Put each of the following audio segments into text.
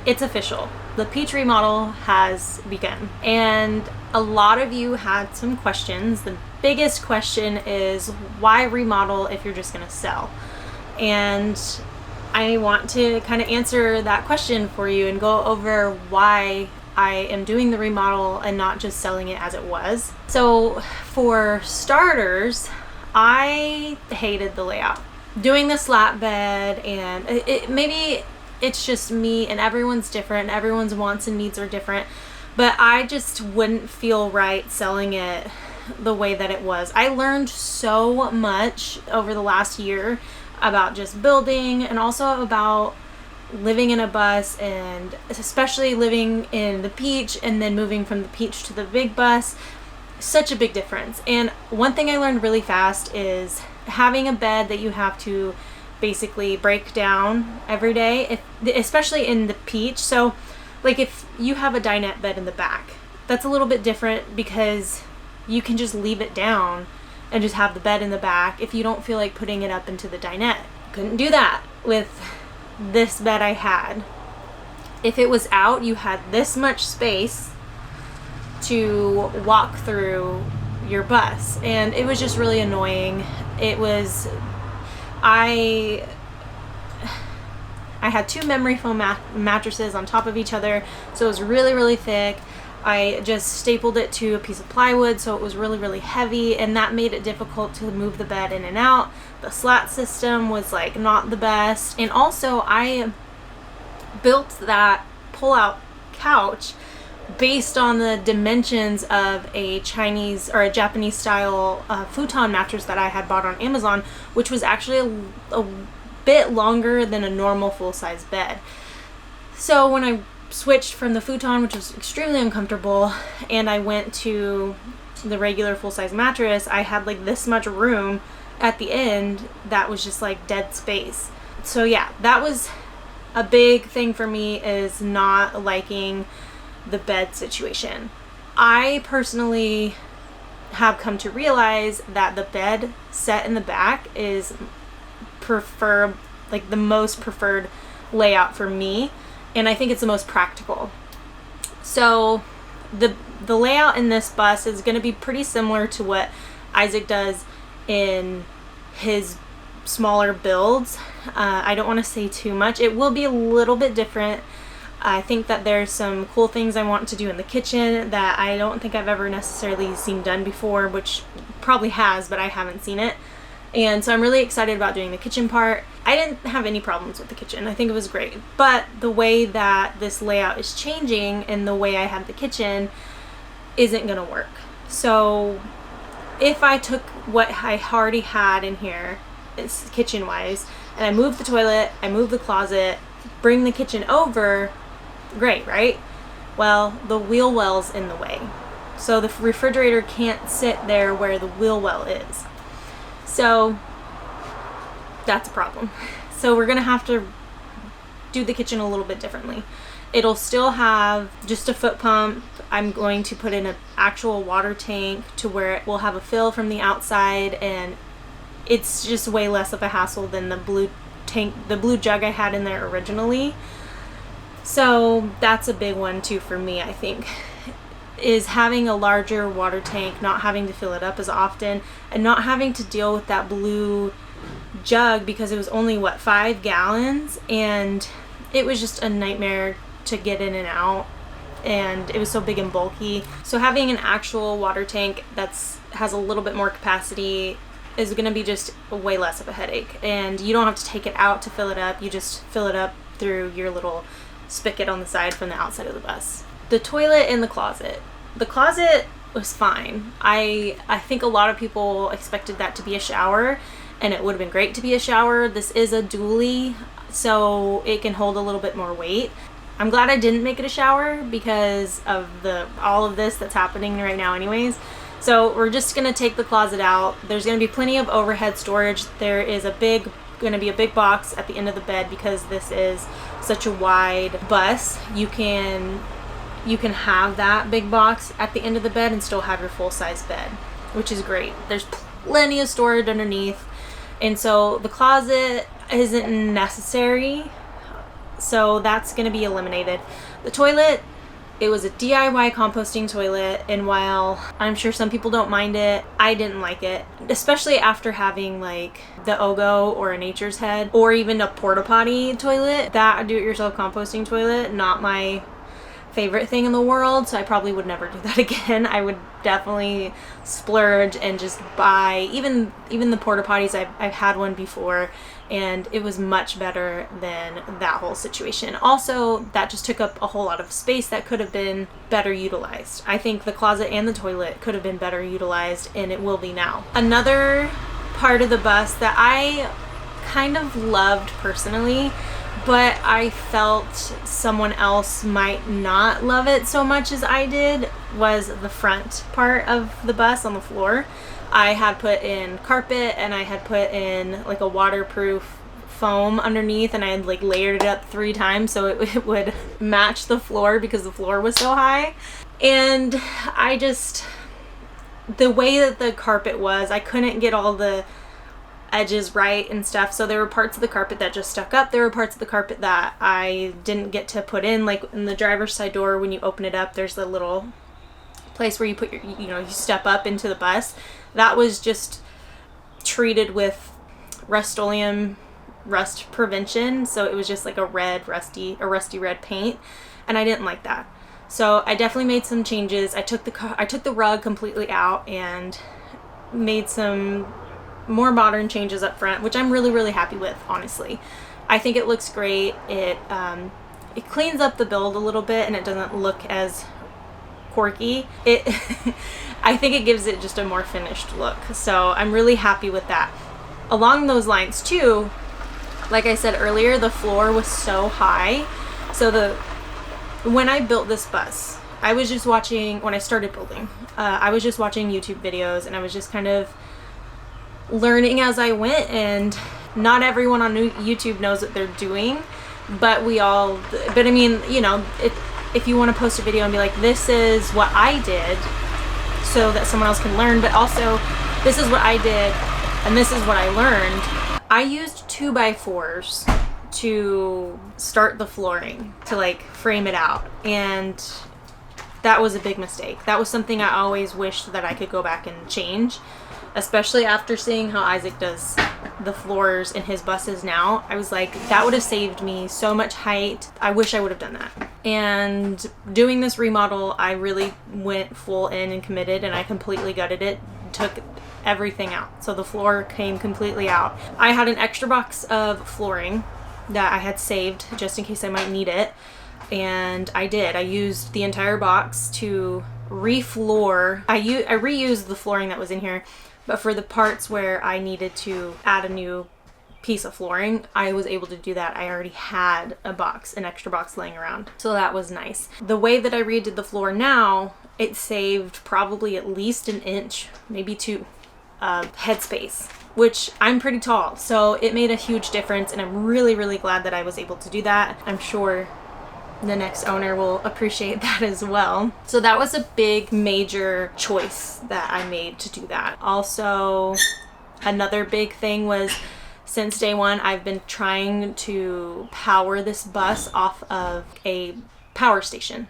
it's official. The peach remodel has begun. And a lot of you had some questions. The biggest question is, why remodel if you're just gonna sell? And I want to kind of answer that question for you and go over why I am doing the remodel and not just selling it as it was. So for starters, I hated the layout. Doing the slat bed, and maybe it's just me and everyone's different. Everyone's wants and needs are different, but I just wouldn't feel right selling it the way that it was. I learned so much over the last year about just building, and also about living in a bus, and especially living in the Peach and then moving from the Peach to the big bus. Such a big difference. And one thing I learned really fast is having a bed that you have to basically break down every day, especially in the Peach. So like if you have a dinette bed in the back, that's a little bit different because you can just leave it down and just have the bed in the back if you don't feel like putting it up into the dinette. Couldn't do that with this bed I had. If it was out, you had this much space to walk through your bus, and it was just really annoying. I had two memory foam mattresses on top of each other, so it was really, really thick. I just stapled it to a piece of plywood, so it was really, really heavy, and that made it difficult to move the bed in and out. The slat system was like not the best, and also I built that pull-out couch based on the dimensions of a Chinese or a Japanese style futon mattress that I had bought on Amazon, which was actually a bit longer than a normal full-size bed. So when I switched from the futon, which was extremely uncomfortable, and I went to the regular full-size mattress, I had like this much room at the end that was just like dead space. So yeah, that was a big thing for me, is not liking the bed situation. I personally have come to realize that the bed set in the back is the most preferred layout for me, and I think it's the most practical. So the layout in this bus is going to be pretty similar to what Isaac does in his smaller builds. I don't want to say too much. It will be a little bit different. I think that there's some cool things I want to do in the kitchen that I don't think I've ever necessarily seen done before, which probably has, but I haven't seen it. And so I'm really excited about doing the kitchen part. I didn't have any problems with the kitchen. I think it was great. But the way that this layout is changing and the way I have the kitchen isn't going to work. So if I took what I already had in here, it's kitchen-wise, and I move the toilet, I move the closet, bring the kitchen over, great, right? Well, the wheel well's in the way. So the refrigerator can't sit there where the wheel well is. So that's a problem. So we're gonna have to do the kitchen a little bit differently. It'll still have just a foot pump. I'm going to put in an actual water tank to where it will have a fill from the outside, and it's just way less of a hassle than the blue jug I had in there originally. So that's a big one too for me, I think, is having a larger water tank, not having to fill it up as often, and not having to deal with that blue jug because it was only 5 gallons, and it was just a nightmare to get in and out, and it was so big and bulky. So having an actual water tank has a little bit more capacity is going to be just way less of a headache, and you don't have to take it out to fill it up. You just fill it up through your little spigot on the side from the outside of the bus. The toilet in the closet. The closet was fine. I think a lot of people expected that to be a shower, and it would have been great to be a shower. This is a dually, so it can hold a little bit more weight. I'm glad I didn't make it a shower because of all of this that's happening right now anyways. So we're just gonna take the closet out. There's gonna be plenty of overhead storage. There is gonna be a big box at the end of the bed because this is such a wide bus. You can have that big box at the end of the bed and still have your full-size bed, which is great. There's plenty of storage underneath, and so the closet isn't necessary. So that's going to be eliminated. The toilet, it was a DIY composting toilet, and while I'm sure some people don't mind it, I didn't like it, especially after having like the Ogo or a Nature's Head or even a porta potty toilet. That do-it-yourself composting toilet, not my favorite thing in the world, so I probably would never do that again. I would definitely splurge and just buy even the porta potties. I've had one before, and it was much better than that whole situation. Also, that just took up a whole lot of space that could have been better utilized. I think the closet and the toilet could have been better utilized, and it will be now. Another part of the bus that I kind of loved personally, but I felt someone else might not love it so much as I did, was the front part of the bus on the floor. I had put in carpet, and I had put in like a waterproof foam underneath, and I had like layered it up 3 times so it would match the floor because the floor was so high. And the way that the carpet was, I couldn't get all the edges right and stuff, so there were parts of the carpet that just stuck up. There were parts of the carpet that I didn't get to put in, like in the driver's side door. When you open it up, there's a little place where you put your, you step up into the bus. That was just treated with Rust-Oleum rust prevention, so it was just like a rusty red paint, and I didn't like that. So I definitely made some changes. I took the rug completely out and made some more modern changes up front, which I'm really, really happy with, honestly. I think it looks great. It cleans up the build a little bit, and it doesn't look as quirky. I think it gives it just a more finished look, so I'm really happy with that. Along those lines too, like I said earlier, the floor was so high. So when I built this bus, I was just watching, when I started building, I was just watching YouTube videos, and I was just kind of learning as I went, and not everyone on YouTube knows what they're doing, but I mean, if you want to post a video and be like, this is what I did, so that someone else can learn, but also this is what I did and this is what I learned. I used 2x4s to start the flooring, to like frame it out, and that was a big mistake. That was something I always wished that I could go back and change, especially after seeing how Isaac does the floors in his buses now. I was like, that would have saved me so much height. I wish I would have done that. And doing this remodel, I really went full in and committed, and I completely gutted it, took everything out. So the floor came completely out. I had an extra box of flooring that I had saved just in case I might need it, and I did. I used the entire box to refloor. I reused the flooring that was in here, but for the parts where I needed to add a new piece of flooring, I was able to do that. I already had an extra box laying around, so that was nice. The way that I redid the floor now, it saved probably at least 1 inch, maybe 2 headspace, which I'm pretty tall, so it made a huge difference, and I'm really, really glad that I was able to do that. I'm sure the next owner will appreciate that as well. So that was a big, major choice that I made to do that. Also, another big thing was, since day one, I've been trying to power this bus off of a power station.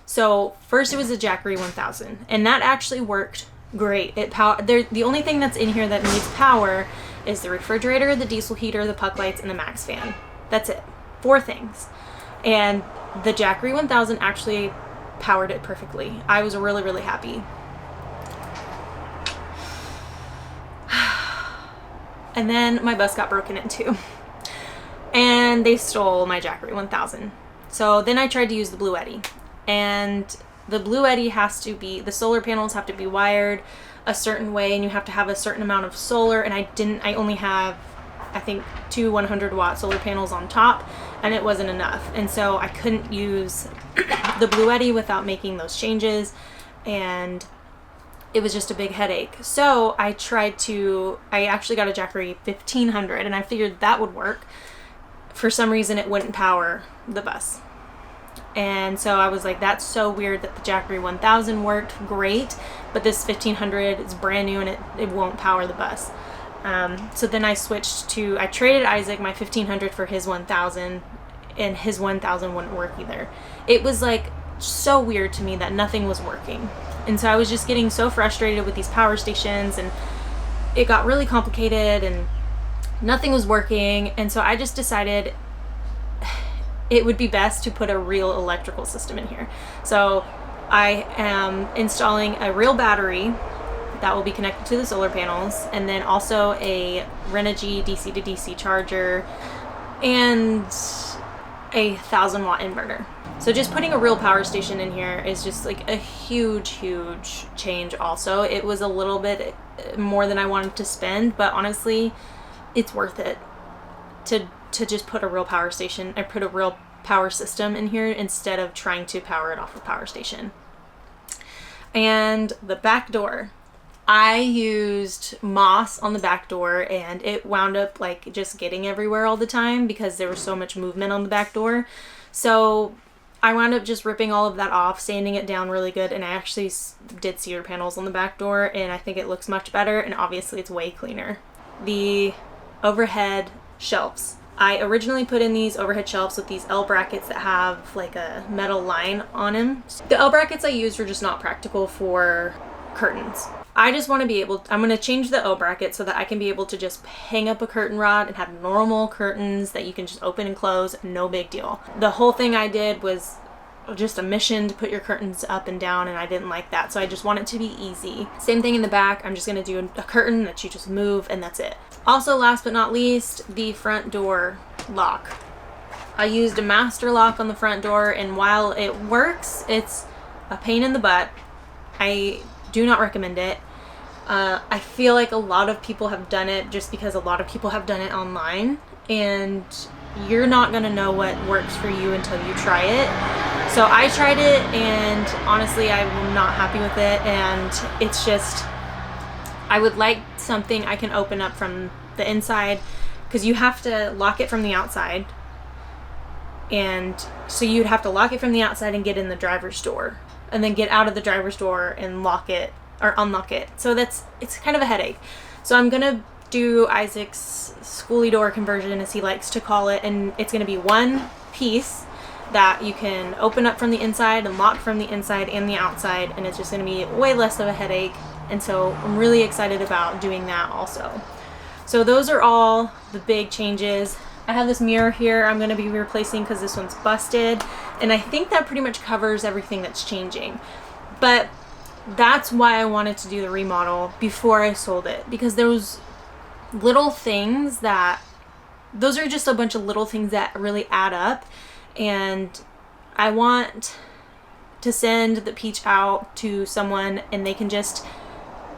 So first it was a Jackery 1000, and that actually worked great. The only thing that's in here that needs power is the refrigerator, the diesel heater, the puck lights, and the max fan. That's it. 4 things. And the Jackery 1000 actually powered it perfectly. I was really, really happy. And then my bus got broken into, and they stole my Jackery 1000. So then I tried to use the Blue Eddy, and the Blue Eddy the solar panels have to be wired a certain way, and you have to have a certain amount of solar, and I only have, I think, 2 100-watt solar panels on top, and it wasn't enough. And so I couldn't use the Blue Eddy without making those changes, and it was just a big headache. So I actually got a Jackery 1500, and I figured that would work. For some reason, it wouldn't power the bus. And so I was like, that's so weird that the Jackery 1000 worked great, but this 1500 is brand new and it won't power the bus. So then I traded Isaac my 1500 for his 1000, and his 1000 wouldn't work either. It was like so weird to me that nothing was working. And so I was just getting so frustrated with these power stations, and it got really complicated and nothing was working. And so I just decided it would be best to put a real electrical system in here. So I am installing a real battery that will be connected to the solar panels, and then also a Registry DC to DC charger and a 1000 watt inverter. So just putting a real power station in here is just like a huge change. Also, it was a little bit more than I wanted to spend, but honestly it's worth it to just put a real power station. I put a real power system in here instead of trying to power it off a power station. And the back door, I used moss on the back door, and it wound up like just getting everywhere all the time because there was so much movement on the back door. So I wound up just ripping all of that off, sanding it down really good, and I actually did cedar panels on the back door, and I think it looks much better, and obviously it's way cleaner. The overhead shelves. I originally put in these overhead shelves with these L brackets that have like a metal line on them. The L brackets I used were just not practical for curtains. I just want to be able, I'm going to change the O bracket so that I can be able to just hang up a curtain rod and have normal curtains that you can just open and close, no big deal. The whole thing I did was just a mission to put your curtains up and down, and I didn't like that, so I just want it to be easy. Same thing in the back. I'm just going to do a curtain that you just move, and that's it. Also, last but not least, the front door lock. I used a master lock on the front door, and while it works, it's a pain in the butt. I do not recommend it. I feel like a lot of people have done it just because a lot of people have done it online, and you're not going to know what works for you until you try it. So I tried it, and honestly I'm not happy with it, and it's just, I would like something I can open up from the inside, because you have to lock it from the outside, and so you'd have to lock it from the outside and get in the driver's door, and then get out of the driver's door and lock it or unlock it. So it's kind of a headache. So I'm gonna do Isaac's schoolie door conversion, as he likes to call it, and it's gonna be one piece that you can open up from the inside and lock from the inside and the outside, and it's just gonna be way less of a headache. And so I'm really excited about doing that also. So those are all the big changes. I have this mirror here I'm going to be replacing because this one's busted, and I think that pretty much covers everything that's changing. But that's why I wanted to do the remodel before I sold it, because those little things those are just a bunch of little things that really add up, and I want to send the peach out to someone and they can just,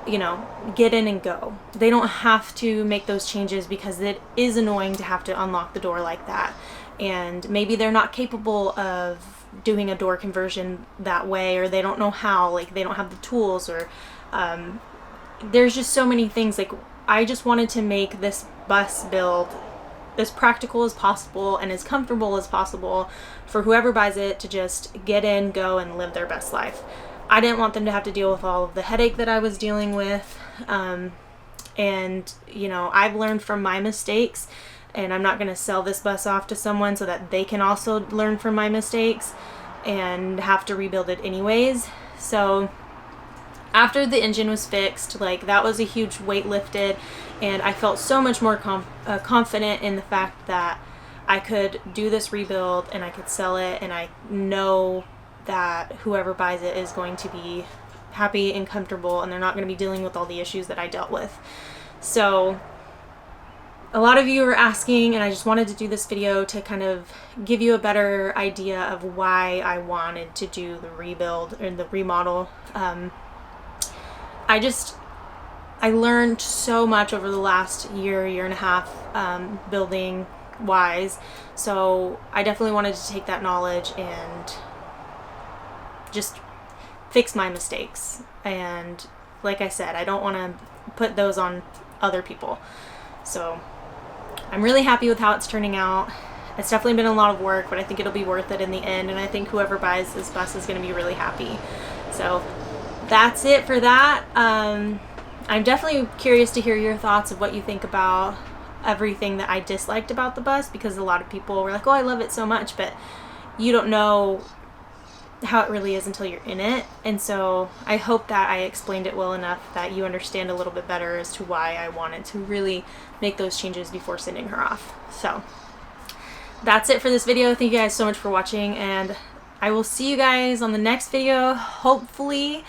you know, get in and go. They don't have to make those changes, because it is annoying to have to unlock the door like that, and maybe they're not capable of doing a door conversion that way, or they don't know how, like they don't have the tools, or there's just so many things. Like, I just wanted to make this bus build as practical as possible and as comfortable as possible for whoever buys it to just get in, go, and live their best life. I didn't want them to have to deal with all of the headache that I was dealing with. And, you know, I've learned from my mistakes, and I'm not going to sell this bus off to someone so that they can also learn from my mistakes and have to rebuild it anyways. So after the engine was fixed, like, that was a huge weight lifted, and I felt so much more confident in the fact that I could do this rebuild and I could sell it, and I know that whoever buys it is going to be happy and comfortable, and they're not going to be dealing with all the issues that I dealt with. So a lot of you are asking, and I just wanted to do this video to kind of give you a better idea of why I wanted to do the rebuild or the remodel. I learned so much over the last year and a half, building wise. So I definitely wanted to take that knowledge and just fix my mistakes. And like I said, I don't want to put those on other people. So I'm really happy with how it's turning out. It's definitely been a lot of work, but I think it'll be worth it in the end, and I think whoever buys this bus is going to be really happy. So that's it for that. I'm definitely curious to hear your thoughts of what you think about everything that I disliked about the bus, because a lot of people were like, oh, I love it so much, but you don't know how it really is until you're in it. And so I hope that I explained it well enough that you understand a little bit better as to why I wanted to really make those changes before sending her off. So that's it for this video. Thank you guys so much for watching, and I will see you guys on the next video. Hopefully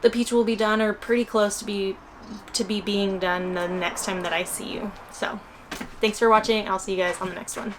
the peach will be done, or pretty close to be being done the next time that I see you. So thanks for watching. I'll see you guys on the next one.